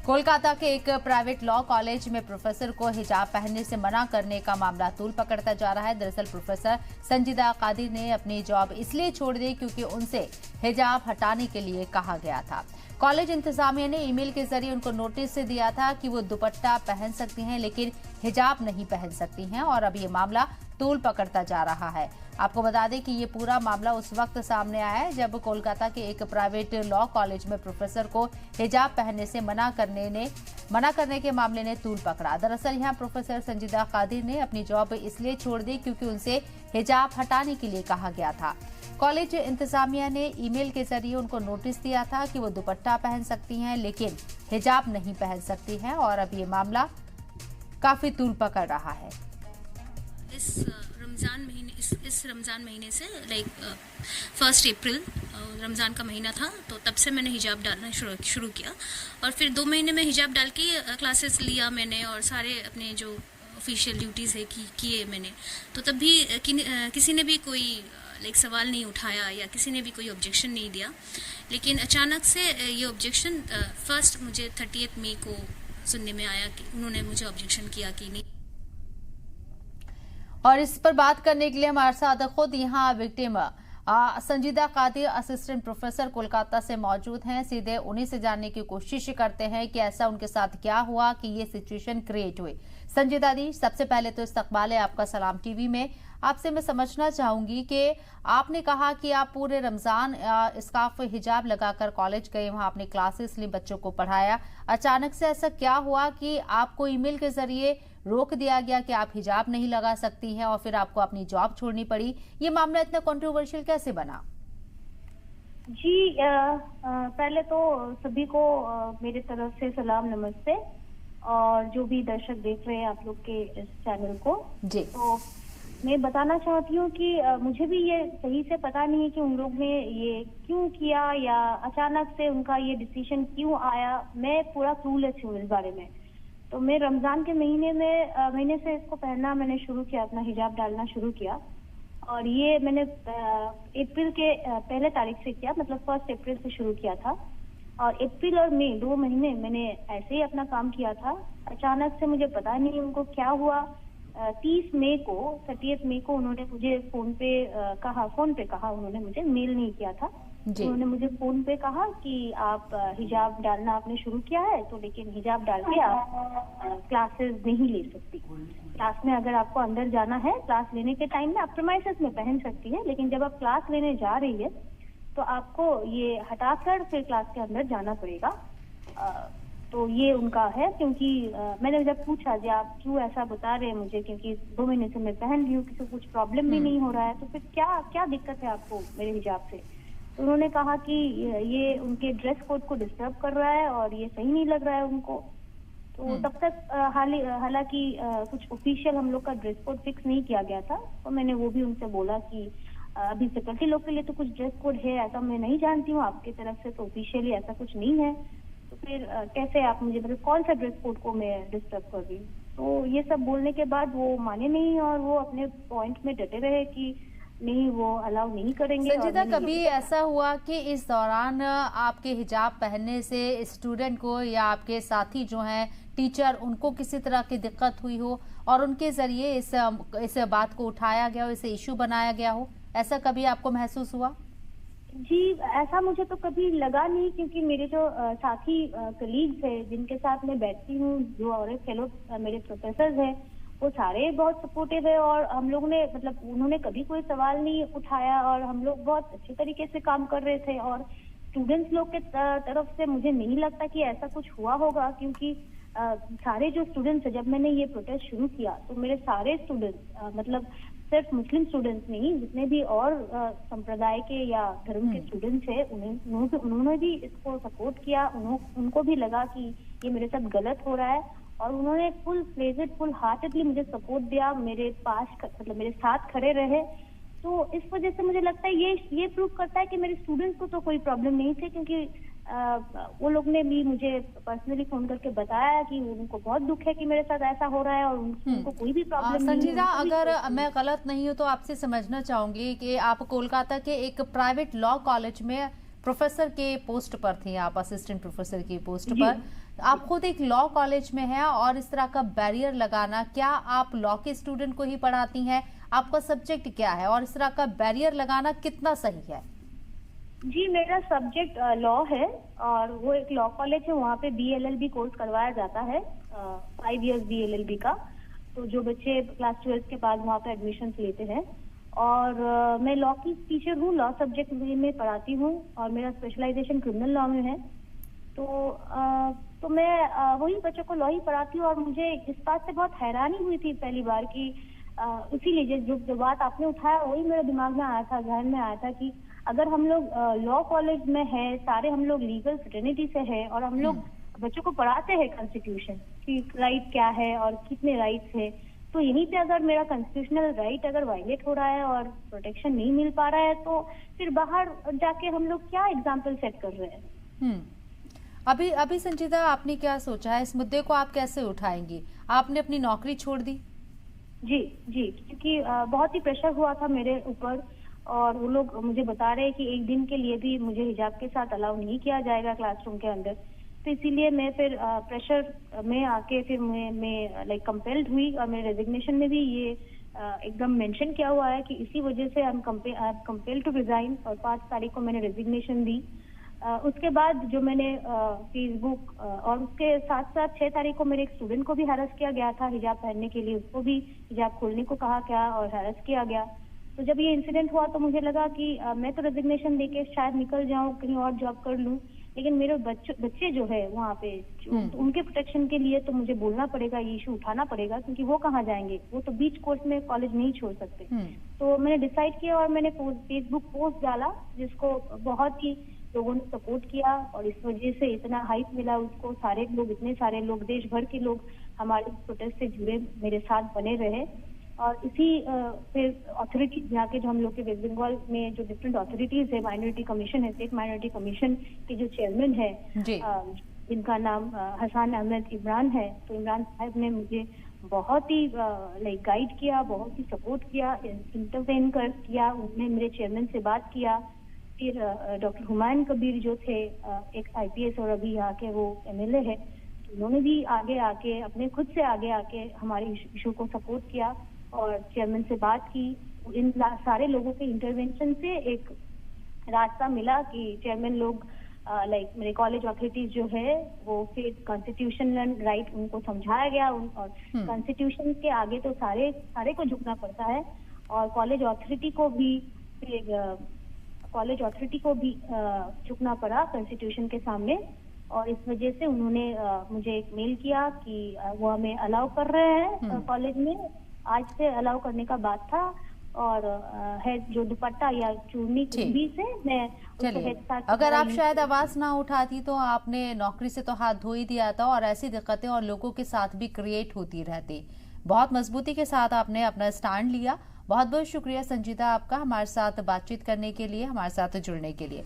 कोलकाता के एक private law college में प्रोफेसर को हिजाब पहनने से मना करने का मामला तूल पकड़ता जा रहा है। दरअसल प्रोफेसर संजीदा कादिर ने अपनी जॉब इसलिए छोड़ दी क्योंकि उनसे हिजाब हटाने के लिए कहा गया था। कॉलेज इंतजामिया ने ईमेल के जरिए उनको नोटिस दिया था कि वो दुपट्टा पहन सकती हैं लेकिन हिजाब नहीं पहन सकती हैं और अब ये मामला तूल पकड़ता जा रहा है। आपको बता दें कि ये पूरा मामला उस वक्त सामने आया है जब कोलकाता के एक प्राइवेट लॉ कॉलेज में प्रोफेसर को हिजाब पहनने से मना करने के मामले ने तूल पकड़ा। दरअसल यहां प्रोफेसर संजीदा कादिर ने अपनी जॉब इसलिए छोड़ दी क्योंकि उनसे हिजाब हटाने के लिए कहा गया था। कॉलेज इंतजामिया ने ईमेल के जरिए उनको नोटिस दिया था कि वो दुपट्टा पहन सकती हैं लेकिन हिजाब नहीं पहन सकती हैं और अब ये मामला काफी तूल पकड़ रहा है। इस रमज़ान महीने से लाइक 1 अप्रैल रमज़ान का महीना था, तो तब से मैंने हिजाब डालना शुरू किया और फिर 2 महीने में हिजाब डाल के क्लासेस लिया मैंने और सारे अपने जो ऑफिशियल ड्यूटीज़ है किए मैंने। तो तब भी किसी ने भी कोई लाइक सवाल नहीं उठाया या किसी ने भी कोई ऑब्जेक्शन नहीं दिया। लेकिन अचानक से ये ऑब्जेक्शन फर्स्ट मुझे 30 मई को सुनने में आया कि उन्होंने मुझे ऑब्जेक्शन किया कि नहीं। और इस पर बात करने के लिए हमारे साथ खुद यहाँ विक्टिम संजीदा कादिर असिस्टेंट प्रोफेसर कोलकाता से मौजूद हैं। सीधे उन्हीं से जानने की कोशिश करते हैं कि ऐसा उनके साथ क्या हुआ कि ये सिचुएशन क्रिएट हुई। संजीदा दी, सबसे पहले तो इस्तकबाल है आपका सलाम टीवी में। आपसे मैं समझना चाहूंगी कि आपने कहा कि आप पूरे रमजान स्कार्फ हिजाब लगाकर कॉलेज गए, वहां आपने क्लासेस ली, बच्चों को पढ़ाया। अचानक से ऐसा क्या हुआ कि आपको ईमेल के जरिए रोक दिया गया कि आप हिजाब नहीं लगा सकती हैं और फिर आपको अपनी जॉब छोड़नी पड़ी? ये मामला इतना कंट्रोवर्शियल कैसे बना? जी पहले तो सभी को मेरे तरफ से सलाम नमस्ते और जो भी दर्शक देख रहे हैं आप लोग के इस चैनल को जी। तो मैं बताना चाहती हूँ कि मुझे भी ये सही से पता नहीं है कि उन लोग ने ये क्यों किया या अचानक से उनका ये डिसीजन क्यों आया। मैं पूरा क्लूलेस हूँ इस बारे में। तो मैं रमजान के महीने से इसको पहनना मैंने शुरू किया, अपना हिजाब डालना शुरू किया और ये मैंने अप्रैल के पहले तारीख से किया, मतलब 1 अप्रैल से शुरू किया था और अप्रैल और मई 2 महीने मैंने ऐसे ही अपना काम किया था। अचानक से मुझे पता नहीं उनको क्या हुआ, 30 मई को उन्होंने मुझे फोन पे कहा, उन्होंने मुझे मेल नहीं किया था। उन्होंने मुझे फोन पे कहा कि आप हिजाब डालना आपने शुरू किया है तो लेकिन हिजाब डाल के आप क्लासेस नहीं ले सकती। क्लास में अगर आपको अंदर जाना है, क्लास लेने के टाइम में आप प्रीमाइसेस में पहन सकती है, लेकिन जब आप क्लास लेने जा रही है तो आपको ये हटाकर फिर क्लास के अंदर जाना पड़ेगा। तो ये उनका है क्योंकि मैंने जब पूछा जी आप क्यों ऐसा बता रहे हैं मुझे, क्योंकि 2 महीने से मैं पहन रही हूँ, किसी को कुछ प्रॉब्लम भी नहीं हो रहा है, तो फिर क्या दिक्कत है आपको मेरे हिजाब से? तो उन्होंने कहा कि ये उनके ड्रेस कोड को डिस्टर्ब कर रहा है और ये सही नहीं लग रहा है उनको। तो तब तक हालांकि कुछ ऑफिशियल हम लोग का ड्रेस कोड फिक्स नहीं किया गया था, तो मैंने वो भी उनसे बोला कि अभी फैकल्टी लोग के लिए तो कुछ ड्रेस कोड है, ऐसा मैं नहीं जानती हूँ, आपकी तरफ से तो ऑफिशियली ऐसा कुछ नहीं है, तो फिर कैसे आप मुझे मतलब कौन सा ड्रेस कोड को मैं डिस्टर्ब कर रही हूँ? तो ये सब बोलने के बाद वो माने नहीं और वो अपने पॉइंट में डटे रहे कि नहीं वो अलाउ नहीं करेंगे। संजीदा, कभी ऐसा हुआ कि इस दौरान आपके हिजाब पहनने से स्टूडेंट को या आपके साथी जो हैं टीचर, उनको किसी तरह की दिक्कत हुई हो और उनके जरिए इस बात को उठाया गया हो, इसे इशू बनाया गया हो? ऐसा कभी आपको महसूस हुआ? जी ऐसा मुझे तो कभी लगा नहीं, क्योंकि मेरे जो साथी कलीग्स है जिनके साथ मैं बैठती हूँ, जो और फेलो मेरे प्रोफेसर हैं, वो सारे बहुत सपोर्टिव है और हम लोग ने मतलब उन्होंने कभी कोई सवाल नहीं उठाया और हम लोग बहुत अच्छे तरीके से काम कर रहे थे। और स्टूडेंट्स लोग के तरफ से मुझे नहीं लगता कि ऐसा कुछ हुआ होगा, क्योंकि सारे जो स्टूडेंट्स है, जब मैंने ये प्रोटेस्ट शुरू किया तो मेरे सारे स्टूडेंट्स मतलब सिर्फ मुस्लिम स्टूडेंट्स नहीं, जितने भी और संप्रदाय के या धर्म के स्टूडेंट्स है उन्होंने भी इसको सपोर्ट किया। उनको भी लगा कि ये मेरे साथ गलत हो रहा है और उन्होंने फुल हार्टेडली मुझे सपोर्ट दिया, मेरे पास मतलब मेरे साथ खड़े रहे। तो इस वजह से मुझे लगता है ये प्रूव करता है कि मेरे स्टूडेंट्स को तो कोई प्रॉब्लम नहीं थी, क्योंकि वो लोग ने भी मुझे पर्सनली फोन करके बताया कि उनको बहुत दुख है कि मेरे साथ ऐसा हो रहा है और उनको कोई भी प्रॉब्लम नहीं है। संजीदा, अगर मैं गलत नहीं हूँ तो आपसे समझना चाहूंगी कि आप कोलकाता के एक प्राइवेट लॉ कॉलेज में प्रोफेसर के पोस्ट पर थी, आप असिस्टेंट प्रोफेसर की पोस्ट पर। आप खुद एक लॉ कॉलेज में हैं और इस तरह का बैरियर लगाना, क्या आप लॉ के स्टूडेंट को ही पढ़ाती हैं? आपका सब्जेक्ट क्या है और इस तरह का बैरियर लगाना कितना सही है? जी, मेरा सब्जेक्ट लॉ है और वो एक लॉ कॉलेज है, वहाँ पे BLLB कोर्स करवाया जाता है, 5 इयर्स BLLB का। तो जो बच्चे क्लास 12 के बाद वहाँ पे एडमिशन लेते हैं, और मैं लॉ की टीचर हूँ, लॉ सब्जेक्ट में पढ़ाती हूँ और मेरा स्पेशलाइजेशन क्रिमिनल लॉ में है। तो मैं वही बच्चों को लॉ ही पढ़ाती हूँ। और मुझे इस बात से बहुत हैरानी हुई थी पहली बार कि इसीलिए जो बात आपने उठाया वही मेरे दिमाग में आया था, जहन में आया था कि अगर हम लोग लॉ कॉलेज में है, सारे हम लोग लीगल फ्रेटर्निटी से है और हम लोग बच्चों को पढ़ाते हैं कॉन्स्टिट्यूशन की राइट क्या है और कितने राइट्स है, तो यहीं पे अगर मेरा कॉन्स्टिट्यूशनल राइट अगर वायलेट हो रहा है और प्रोटेक्शन नहीं मिल पा रहा है, तो फिर बाहर जाके हम लोग क्या एग्जाम्पल सेट कर रहे हैं। अभी संजीदा, आपने क्या सोचा है इस मुद्दे को आप कैसे उठाएंगी? आपने अपनी नौकरी छोड़ दी? जी, क्योंकि बहुत ही प्रेशर हुआ था मेरे ऊपर और वो लोग मुझे बता रहे हैं कि एक दिन के लिए भी मुझे हिजाब के साथ अलाउ नहीं किया जाएगा क्लासरूम के अंदर। तो इसीलिए मैं फिर प्रेशर में आके फिर मैं लाइक कंपेल्ड हुई और मेरे रेजिग्नेशन में भी ये एकदम मेंशन किया हुआ है कि इसी वजह से I am compelled to resign, और 5 तारीख को मैंने रेजिग्नेशन दी। उसके बाद जो मैंने फेसबुक और उसके साथ साथ 6 तारीख को मेरे एक स्टूडेंट को भी हैरेस किया गया था हिजाब पहनने के लिए, उसको भी हिजाब खोलने को कहा गया और हैरेस किया गया। तो जब ये इंसिडेंट हुआ तो मुझे लगा कि मैं तो रेजिग्नेशन देके शायद निकल जाऊं, कहीं और जॉब कर लूं, लेकिन मेरे बच्चे जो है वहाँ पे तो उनके प्रोटेक्शन के लिए तो मुझे बोलना पड़ेगा, ये इशू उठाना पड़ेगा, क्योंकि वो कहाँ जाएंगे, वो तो बीच कोर्स में कॉलेज नहीं छोड़ सकते। तो मैंने डिसाइड किया और मैंने फेसबुक पोस्ट डाला जिसको बहुत ही लोगों ने सपोर्ट किया और इस वजह से इतना हाइप मिला उसको। सारे लोग, इतने सारे लोग, देश भर के लोग हमारे प्रोटेस्ट से जुड़े, मेरे साथ बने रहे। और इसी फिर अथॉरिटीज जाके, जो हम लोग के वेस्ट बंगाल में जो डिफरेंट अथॉरिटीज है, माइनॉरिटी कमीशन है, स्टेट माइनॉरिटी कमीशन के जो चेयरमैन है, जिनका नाम हसन अहमद इमरान है, तो इमरान साहब ने मुझे बहुत ही लाइक गाइड किया, बहुत ही सपोर्ट किया, इंटरवेन किया। उन्होंने मेरे चेयरमैन से बात किया। फिर डॉक्टर हुमायूं कबीर जो थे, एक IPS और अभी यहाँ के वो MLA है, उन्होंने भी आगे आके अपने खुद से आगे आके हमारे इशू को सपोर्ट किया और चेयरमैन से बात की। इन सारे लोगों के इंटरवेंशन से एक रास्ता मिला कि चेयरमैन लोग लाइक मेरे कॉलेज अथॉरिटीज जो है वो फिर कॉन्स्टिट्यूशनल राइट उनको समझाया गया और कॉन्स्टिट्यूशन के आगे तो सारे को झुकना पड़ता है, और कॉलेज अथॉरिटी को भी झुकना पड़ा कॉन्स्टिट्यूशन के सामने। और इस वजह से उन्होंने मुझे एक मेल किया कि वो हमें अलाउ कर रहे हैं कॉलेज में, आज से अलाउ करने का बात था। और है जो दुपट्टा या चूड़नी भी से मैं उसके हेड साथ, अगर आप शायद आवाज ना उठाती तो आपने नौकरी से तो हाथ धो ही दिया था, और ऐसी दिक्कतें और लोगों के साथ भी क्रिएट होती रहती। बहुत मजबूती के साथ आपने अपना स्टैंड लिया। बहुत बहुत शुक्रिया संजीदा आपका हमारे साथ बातचीत करने के लिए, हमारे साथ जुड़ने के लिए।